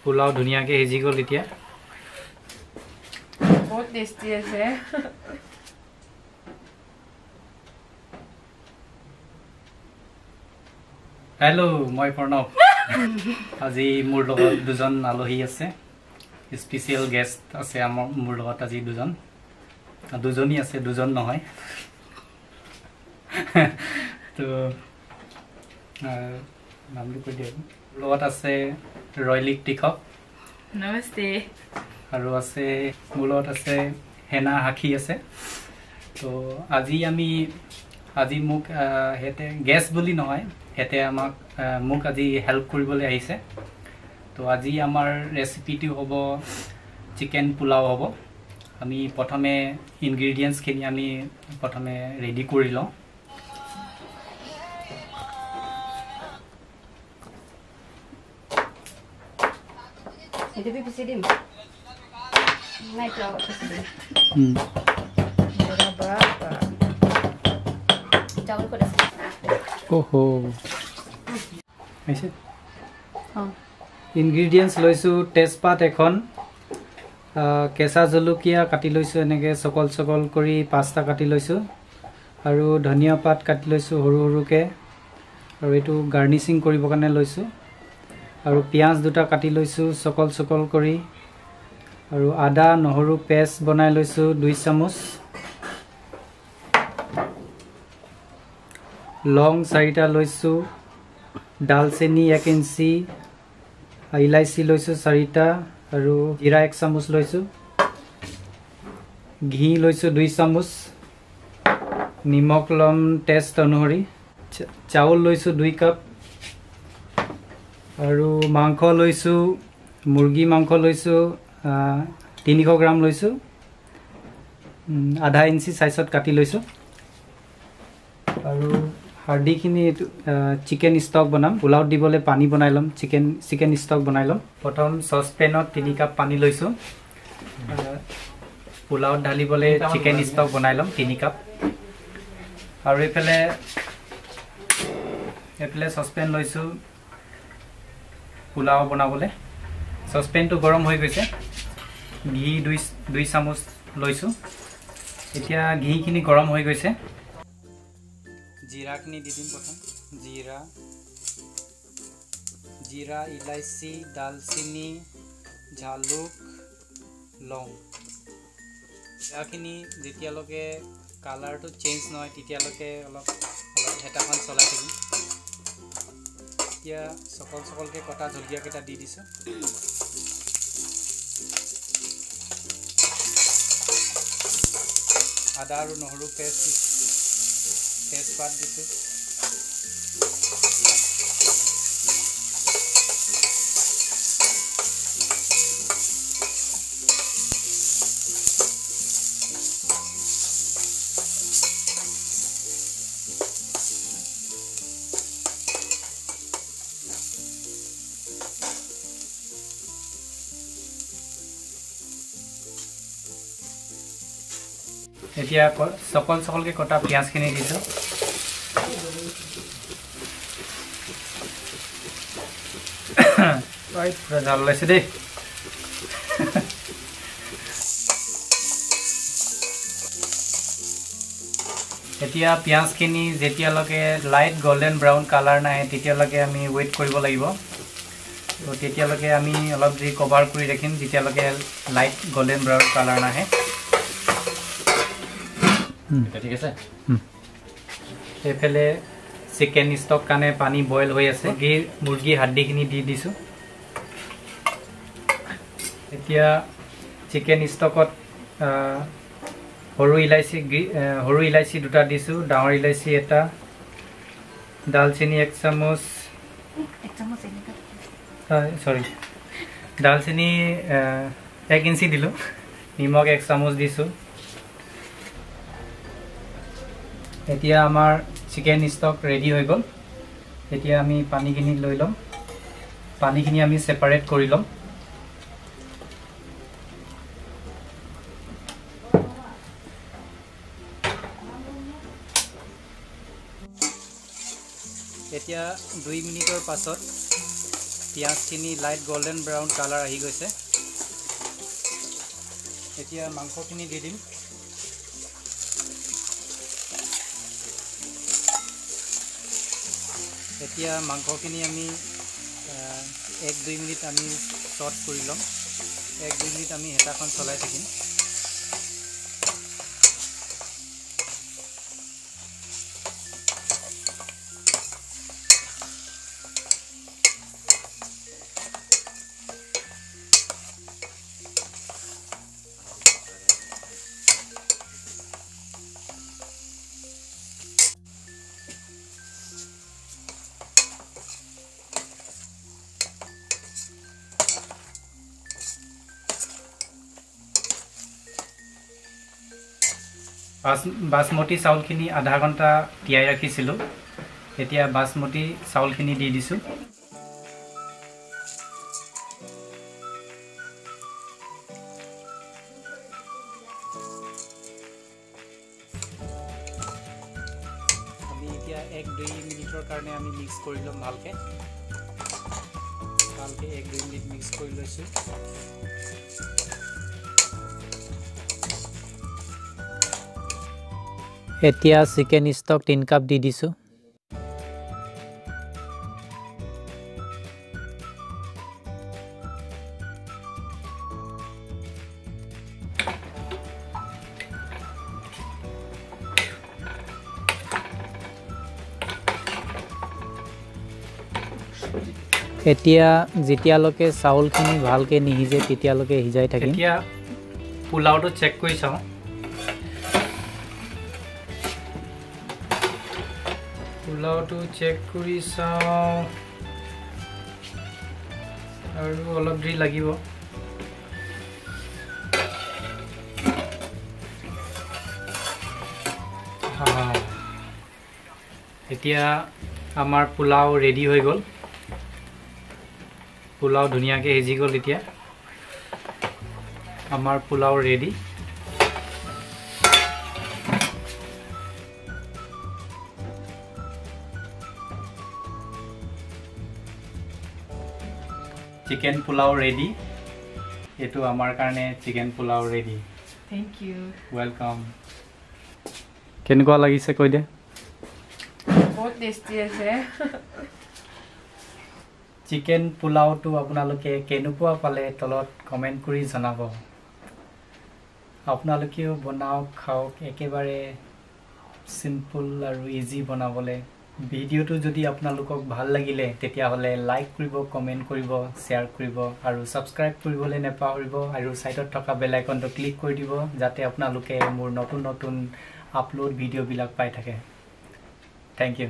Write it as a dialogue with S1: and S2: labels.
S1: পোলাও ধুনীয়াকৈ সিজি গ'ল এতিয়া
S2: বহুত টেষ্টি আছে
S1: হেল্ল' মই প্ৰণৱ আজি মোৰ লগত দুজন আলহী আছে স্পেচিয়েল গেষ্ট আছে মোৰ লগত আজি দুজনী আছে দুজন নহয় তো নামটো কৈ দিয়ক লগত আছে ৰয়লিক টিখক
S2: নমস্তে
S1: আৰু আছে মোৰ লগত আছে হেনা হাখি আছে তো আজি মোক হেতে গেষ্ট বুলি নহয় হেতে মোক আজি হেল্প কৰিবলৈ আহিছে তো আজি আমাৰ ৰেচিপিটো হ'ব চিকেন পোলাও হ'ব আমি প্ৰথমে ইনগ্ৰেডিয়েন্টছখিনি আমি প্ৰথমে ৰেডি কৰি লওঁ
S3: Itu bisa dim. Naik lawak bisa dim. Berapa? Jangan kau dah.
S1: ओहो ऐसे ইনগ্ৰেডিয়েন্টছ লৈছো তেজপাত এখন কেঁচা জলকীয়া কাটি লৈছো এনেকৈ চকল কৰি পাঁচটা কাটি লৈছো আৰু ধনিয়া পাত কাটি লৈছো সৰু সৰুকৈ আৰু এইটো গাৰ্নিচিং কৰিবৰ কাৰণে লৈছো আৰু পিয়াজ দুটা কাটি লৈছো চকল কৰি আৰু আদা নহৰু পেষ্ট বনাই লৈছো 2 চামুচ লং 4টা লৈছো ডালচেনি 1 ইঞ্চি ইলাইচি লৈছো 4টা আৰু জিৰা 1 চামুচ লৈছো ঘি লৈছো 2 চামুচ নিমখ লম টেষ্ট অনুসৰি চাউল লৈছো 2 কাপ আৰু মাংস লৈছো মুৰ্গী মাংস লৈছো 300 গ্ৰাম লৈছো আধা ইঞ্চি সাইজত কাটি লৈছো আৰু হাৰ্ডিখিনি চিকেন ষ্টক বনাম পোলাও দিবলৈ পানী বনাই লম চিকেন ষ্টক বনাই লম প্ৰথম সসপেনত 3 কাপ পানী লৈছো পোলাও ঢালিবলৈ চিকেন ষ্টক বনাই লম 3 কাপ আৰু এফালে সসপেন লৈছো পোলাও বনাবলৈ সসপেনটো গৰম হৈ গৈছে ঘি 2 চামুচ লৈছো এতিয়া ঘিখিনি গৰম হৈ গৈছে জিৰাখিনি দি দিম প্ৰথম জিৰা ইলাইচি ডালচেনি জালুক লং ইয়াখিনি যেতিয়ালৈকে কালাৰটো চেঞ্জ নহয় তেতিয়ালৈকে অলপ হেতাখন চলাই থাকিম এতিয়া চকলকৈ কটা জলকীয়াকেইটা দি দিছোঁ আদা আৰু নহৰু পেষ্ট তেজপাত দিছোঁ এতিয়া চকলকৈ কটা পিঁয়াজখিনি দিছোঁ পুৰা জাল ওলাইছে দেই এতিয়া পিঁয়াজখিনি যেতিয়ালৈকে লাইট গল্ডেন ব্ৰাউন কালাৰ নাহে তেতিয়ালৈকে আমি ৱেইট কৰিব লাগিব তো তেতিয়ালৈকে আমি অলপ দেৰি কভাৰ কৰি ৰাখিম যেতিয়ালৈকে লাইট গল্ডেন ব্ৰাউন কালাৰ নাহে ঠিক আছে এইফালে চিকেন ষ্টক কাৰণে পানী বইল হৈ আছে মুৰ্গী হাড্ডিখিনি দি দিছোঁ এতিয়া চিকেন ষ্টকত সৰু ইলাইচি দুটা দিছোঁ ডাঙৰ ইলাইচি এটা ডালচেনি 1 চামুচ ডালচেনি 1 ইঞ্চি দিলোঁ নিমখ 1 চামুচ দিছোঁ এতিয়া আমাৰ চিকেন ষ্টক ৰেডি হৈ গ'ল এতিয়া আমি পানীখিনি লৈ ল'ম পানীখিনি আমি সেপাৰেট কৰি ল'ম এতিয়া 2 মিনিটৰ পাছত পিঁয়াজখিনি লাইট গোল্ডেন ব্ৰাউন কালাৰ আহি গৈছে। এতিয়া মাংসখিনি দি দিম। এতিয়া মাংসখিনি আমি 1-2 মিনিট আমি চট কৰি ল'ম। 1-2 মিনিট আমি হেতাখন চলাই থাকিম। বাসমতি চাউলখিনি আধা ঘণ্টা তিয়াই ৰাখিছিলোঁ। এতিয়া বাসমতি চাউলখিনি দি দিছোঁ। আমি এতিয়া 1-2 মিনিটৰ কাৰণে আমি মিক্স কৰি ল'ম ভালকৈ। 1-2 মিনিট মিক্স কৰি লৈছোঁ। এতিয়া চিকেন ষ্টক 3 কাপ দি দিছোঁ। এতিয়া যেতিয়ালৈকে চাউলখিনি ভালকৈ নিসিজে তেতিয়ালৈকে সিজাই থাকিম। এতিয়া পোলাওটো চেক কৰি চাওঁ। পোলাওটো চেক কৰি চাওঁ আৰু অলপ দেৰি লাগিব। এতিয়া আমাৰ পোলাও ৰেডি হৈ গ'ল। পোলাও ধুনীয়াকৈ সিজি গ'ল। এতিয়া আমাৰ pulao ready. Chicken pulao ready. এইটো আমাৰ কাৰণে chicken pulao ready.
S2: Thank you.
S1: Welcome. কেনেকুৱা লাগিছে কৈ দে।
S2: বহুত টেষ্টি আছে।
S1: চিকেন পোলাওটো আপোনালোকে কেনেকুৱা পালে তলত কমেণ্ট কৰি জনাব। আপোনালোকেও বনাওক, খাওক। একেবাৰে চিম্পল আৰু ইজি বনাবলৈ। ভিডিঅ'টো যদি আপোনালোকক ভাল লাগিলে তেতিয়াহ'লে লাইক কৰিব, কমেণ্ট কৰিব, শ্বেয়াৰ কৰিব আৰু ছাবস্ক্ৰাইব কৰিবলৈ নেপাহৰিব। আৰু ছাইডত থকা বেল আইকনটো ক্লিক কৰি দিব যাতে আপোনালোকে মোৰ নতুন নতুন আপলোড ভিডিঅ'বিলাক পাই থাকে। Thank U.